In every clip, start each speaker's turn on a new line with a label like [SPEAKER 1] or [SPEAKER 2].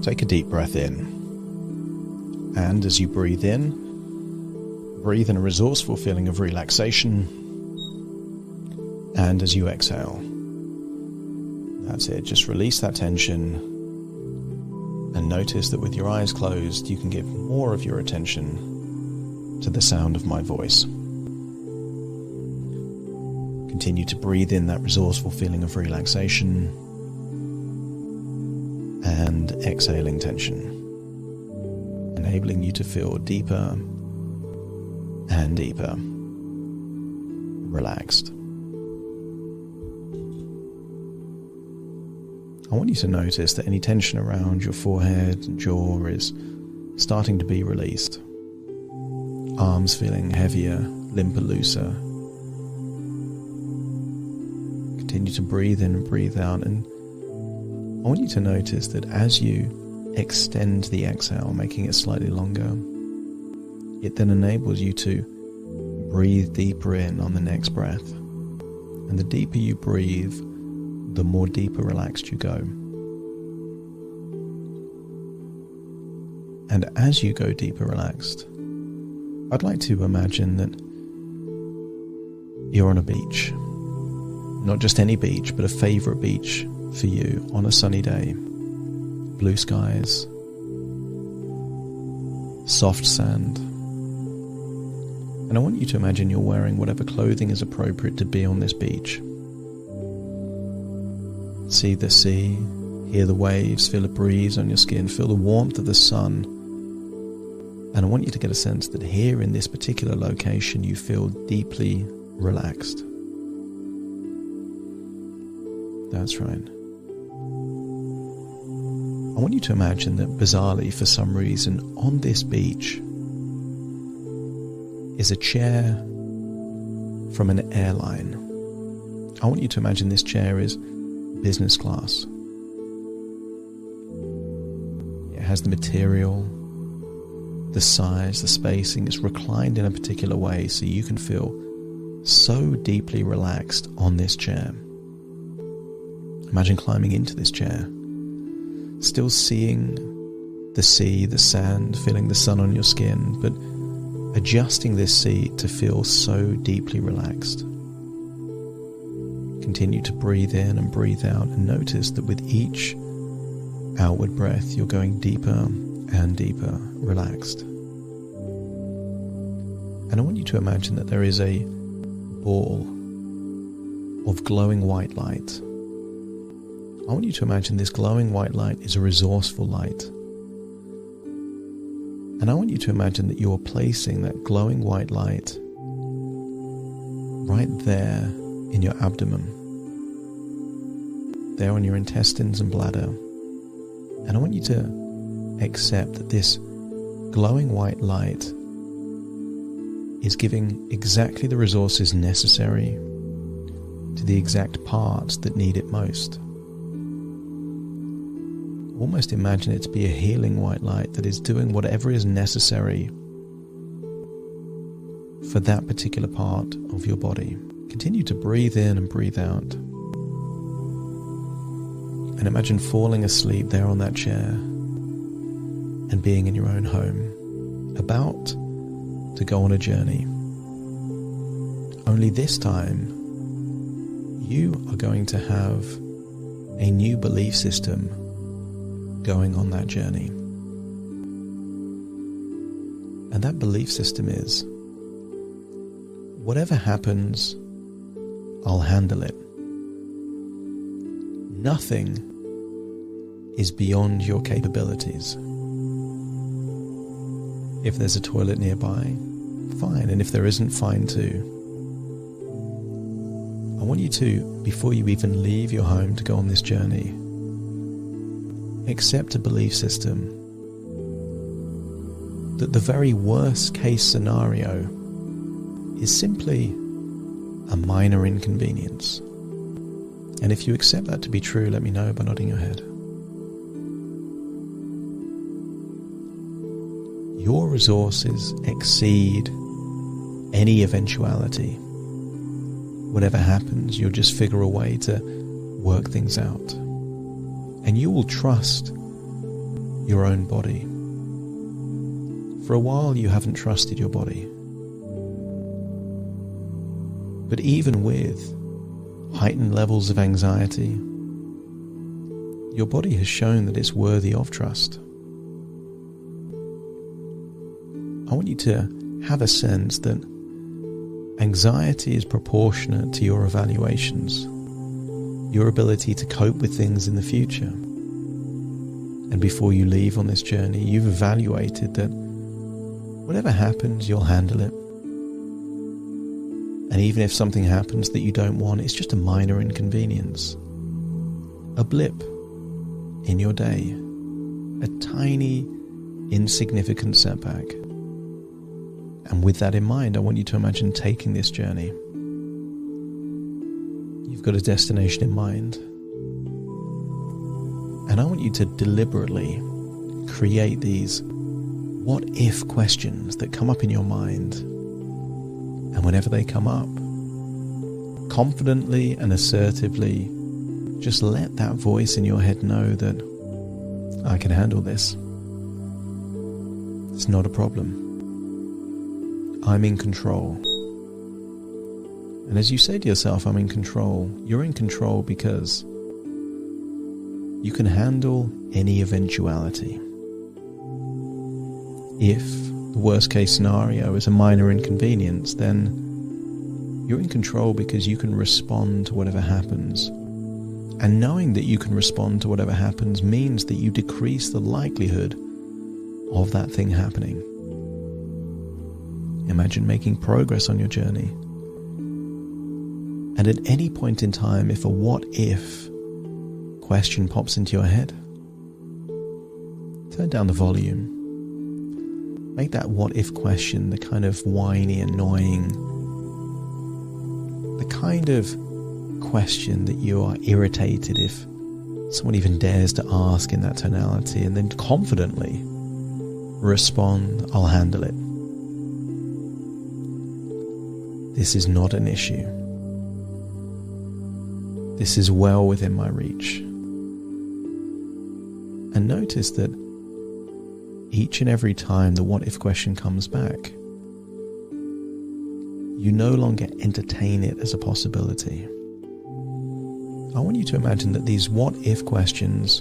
[SPEAKER 1] Take a deep breath in. And as you breathe in a resourceful feeling of relaxation. And as you exhale, that's it. Just release that tension and notice that with your eyes closed, you can give more of your attention to the sound of my voice. Continue to breathe in that resourceful feeling of relaxation and exhaling tension, enabling you to feel deeper and deeper relaxed. I want you to notice that any tension around your forehead and jaw is starting to be released. Arms feeling heavier, limber, looser. Continue to breathe in and breathe out, and I want you to notice that as you extend the exhale, making it slightly longer, it then enables you to breathe deeper in on the next breath. And the deeper you breathe, the more deeper relaxed you go. And as you go deeper relaxed, I'd like to imagine that you're on a beach. Not just any beach, but a favourite beach for you on a sunny day. Blue skies, soft sand. And I want you to imagine you're wearing whatever clothing is appropriate to be on this beach. See the sea, hear the waves, feel a breeze on your skin, feel the warmth of the sun. And I want you to get a sense that here in this particular location you feel deeply relaxed. That's right. I want you to imagine that bizarrely, for some reason, on this beach is a chair from an airline. I want you to imagine this chair is business class. It has the material, the size, the spacing. It's reclined in a particular way so you can feel so deeply relaxed on this chair. Imagine climbing into this chair, still seeing the sea, the sand, feeling the sun on your skin, but adjusting this seat to feel so deeply relaxed. Continue to breathe in and breathe out, and notice that with each outward breath you're going deeper and deeper relaxed. And I want you to imagine that there is a ball of glowing white light. I want you to imagine this glowing white light is a resourceful light. And I want you to imagine that you're placing that glowing white light right there in your abdomen, there on your intestines and bladder. And I want you to accept that this glowing white light is giving exactly the resources necessary to the exact parts that need it most. Almost imagine it to be a healing white light that is doing whatever is necessary for that particular part of your body. Continue to breathe in and breathe out. And imagine falling asleep there on that chair and being in your own home, about to go on a journey. Only this time, you are going to have a new belief system going on that journey. And that belief system is, whatever happens, I'll handle it. Nothing is beyond your capabilities. If there's a toilet nearby, fine, and if there isn't, fine too. I want you to, before you even leave your home to go on this journey, accept a belief system that the very worst case scenario is simply a minor inconvenience. And if you accept that to be true, let me know by nodding your head. Your resources exceed any eventuality. Whatever happens, you'll just figure a way to work things out. And you will trust your own body. For a while you haven't trusted your body. But even with heightened levels of anxiety, your body has shown that it's worthy of trust. I want you to have a sense that anxiety is proportionate to your evaluations, your ability to cope with things in the future. And before you leave on this journey, you've evaluated that whatever happens, you'll handle it. And even if something happens that you don't want, it's just a minor inconvenience, a blip in your day, a tiny, insignificant setback. And with that in mind, I want you to imagine taking this journey. You've got a destination in mind. And I want you to deliberately create these what-if questions that come up in your mind. And whenever they come up, confidently and assertively, just let that voice in your head know that I can handle this. It's not a problem. I'm in control. And as you say to yourself, I'm in control, you're in control because you can handle any eventuality. If the worst case scenario is a minor inconvenience, then you're in control because you can respond to whatever happens. And knowing that you can respond to whatever happens means that you decrease the likelihood of that thing happening. Imagine making progress on your journey. And at any point in time, if a what-if question pops into your head, turn down the volume. Make that what-if question the kind of whiny, annoying, the kind of question that you are irritated if someone even dares to ask in that tonality, and then confidently respond, I'll handle it. This is not an issue. This is well within my reach. And notice that each and every time the what-if question comes back, you no longer entertain it as a possibility. I want you to imagine that these what-if questions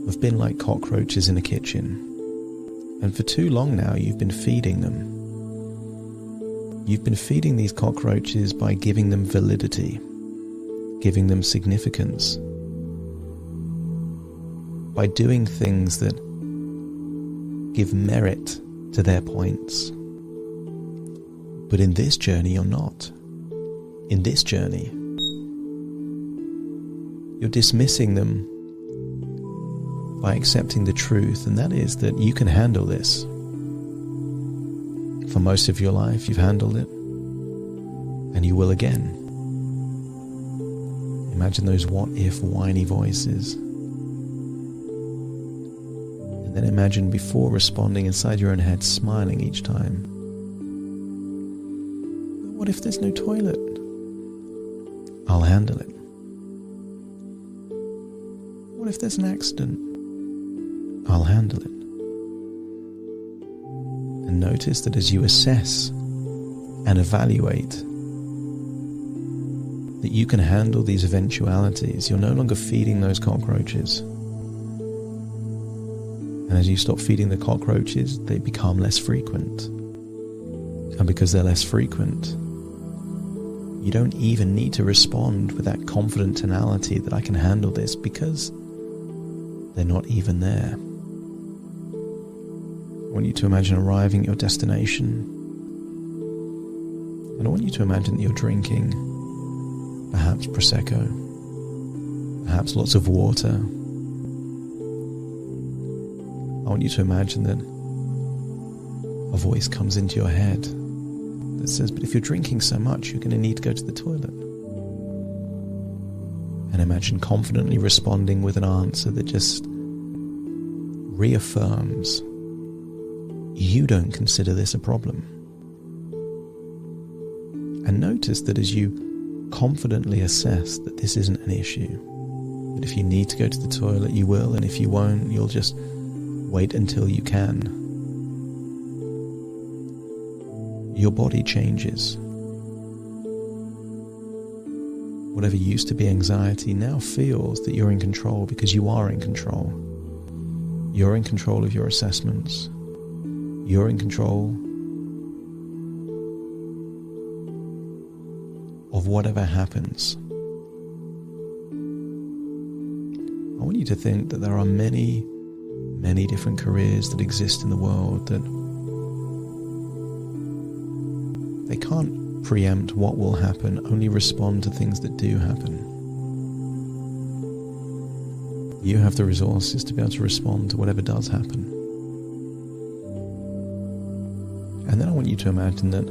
[SPEAKER 1] have been like cockroaches in a kitchen. And for too long now, you've been feeding them. You've been feeding these cockroaches by giving them validity, giving them significance, by doing things that give merit to their points. But in this journey, you're not. In this journey, you're dismissing them by accepting the truth, and that is that you can handle this. For most of your life, you've handled it, and you will again. Imagine those what-if whiny voices. And then imagine before responding inside your own head, smiling each time. But what if there's no toilet? I'll handle it. What if there's an accident? I'll handle it. And notice that as you assess and evaluate that you can handle these eventualities, you're no longer feeding those cockroaches. And as you stop feeding the cockroaches, they become less frequent. And because they're less frequent, you don't even need to respond with that confident tonality that I can handle this, because they're not even there. I want you to imagine arriving at your destination. And I want you to imagine that you're drinking perhaps Prosecco, perhaps lots of water. I want you to imagine that a voice comes into your head that says, but if you're drinking so much, you're going to need to go to the toilet. And imagine confidently responding with an answer that just reaffirms you don't consider this a problem. And notice that as you confidently assess that this isn't an issue, that if you need to go to the toilet, you will, and if you won't, you'll just Wait until you can. Your body changes. Whatever used to be anxiety now feels that you're in control because you are in control. You're in control of your assessments. You're in control of whatever happens. I want you to think that there are many, many different careers that exist in the world that they can't preempt what will happen, only respond to things that do happen. You have the resources to be able to respond to whatever does happen. And then I want you to imagine that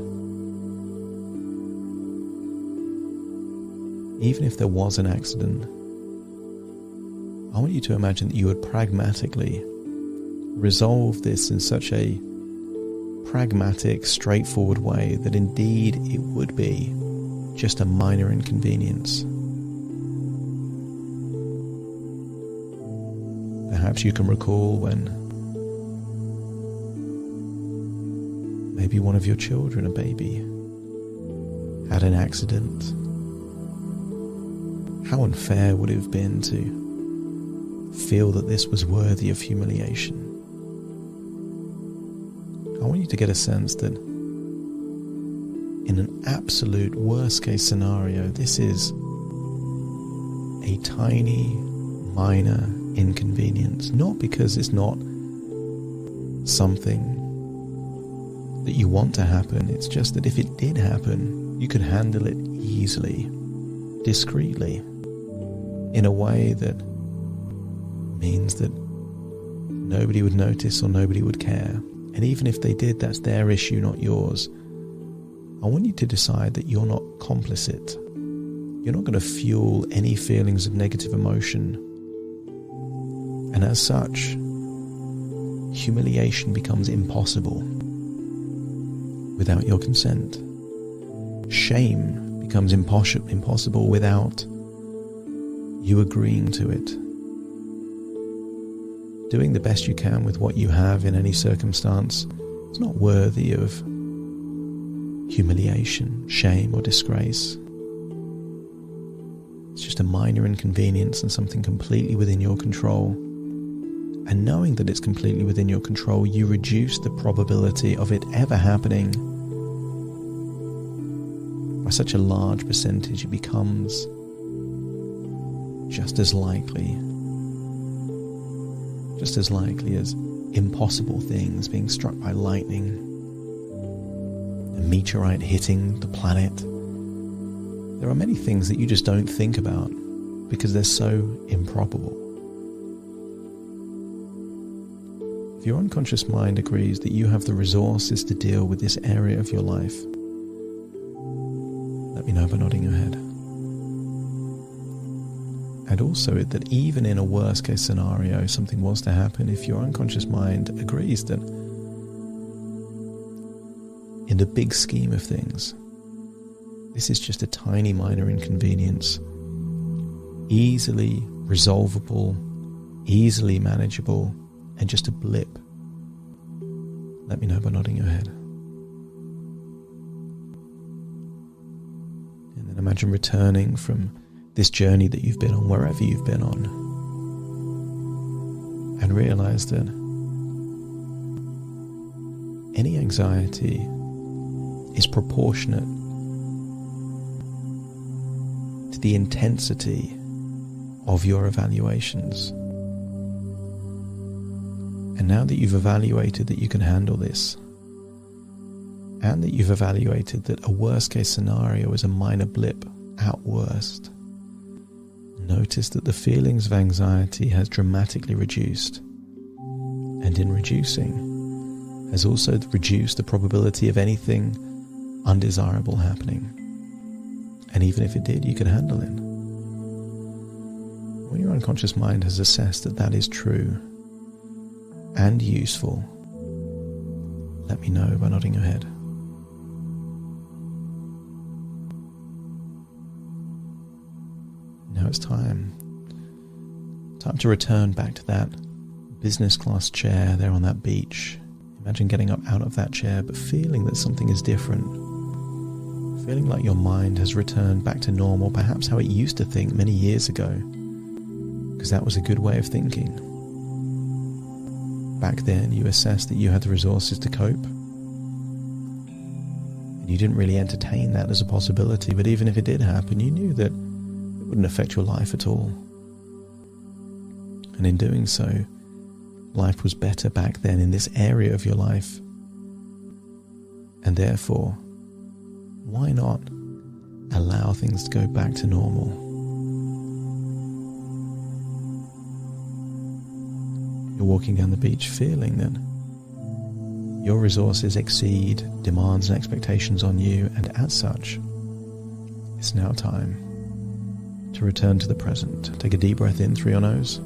[SPEAKER 1] even if there was an accident, I want you to imagine that you would pragmatically resolve this in such a pragmatic, straightforward way that indeed it would be just a minor inconvenience. Perhaps you can recall when maybe one of your children, a baby, had an accident. How unfair would it have been to feel that this was worthy of humiliation? I want you to get a sense that in an absolute worst case scenario, this is a tiny, minor inconvenience. Not because it's not something that you want to happen. It's just that if it did happen, you could handle it easily, discreetly, in a way that means that nobody would notice or nobody would care. And even if they did, that's their issue, not yours. I want you to decide that you're not complicit. You're not going to fuel any feelings of negative emotion. And as such, humiliation becomes impossible without your consent. Shame becomes impossible without you agreeing to it. Doing the best you can with what you have in any circumstance is not worthy of humiliation, shame, or disgrace. It's just a minor inconvenience and something completely within your control. And knowing that it's completely within your control, you reduce the probability of it ever happening by such a large percentage. It becomes just as likely as impossible things being struck by lightning, a meteorite hitting the planet. There are many things that you just don't think about because they're so improbable. If your unconscious mind agrees that you have the resources to deal with this area of your life, let me know by nodding your head. And also that even in a worst case scenario, something was to happen, if your unconscious mind agrees that in the big scheme of things, this is just a tiny minor inconvenience, easily resolvable, easily manageable, and just a blip, let me know by nodding your head. And then imagine returning from this journey that you've been on, wherever you've been on, and realize that any anxiety is proportionate to the intensity of your evaluations. And now that you've evaluated that you can handle this, and that you've evaluated that a worst case scenario is a minor blip at worst, notice that the feelings of anxiety has dramatically reduced, and in reducing has also reduced the probability of anything undesirable happening. And even if it did, you could handle it. When your unconscious mind has assessed that that is true and useful, let me know by nodding your head. Now it's time to return back to that business class chair there on that beach. Imagine getting up out of that chair, but feeling that something is different. Feeling like your mind has returned back to normal, perhaps how it used to think many years ago, because that was a good way of thinking. Back then, you assessed that you had the resources to cope, and you didn't really entertain that as a possibility, but even if it did happen, you knew that it wouldn't affect your life at all. And in doing so, life was better back then in this area of your life. And therefore, why not allow things to go back to normal? You're walking down the beach feeling that your resources exceed demands and expectations on you, and as such, it's now time to return to the present. Take a deep breath in through your nose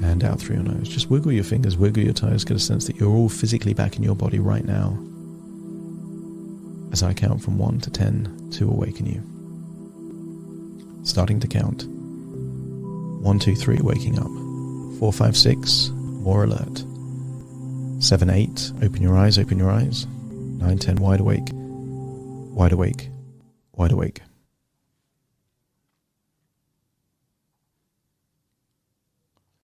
[SPEAKER 1] and out through your nose. Just wiggle your fingers, wiggle your toes, get a sense that you're all physically back in your body right now. As I count from 1 to 10 to awaken you. Starting to count. 1, 2, 3, waking up. 4, 5, 6, more alert. 7, 8, open your eyes, open your eyes. 9, 10, wide awake, wide awake, wide awake.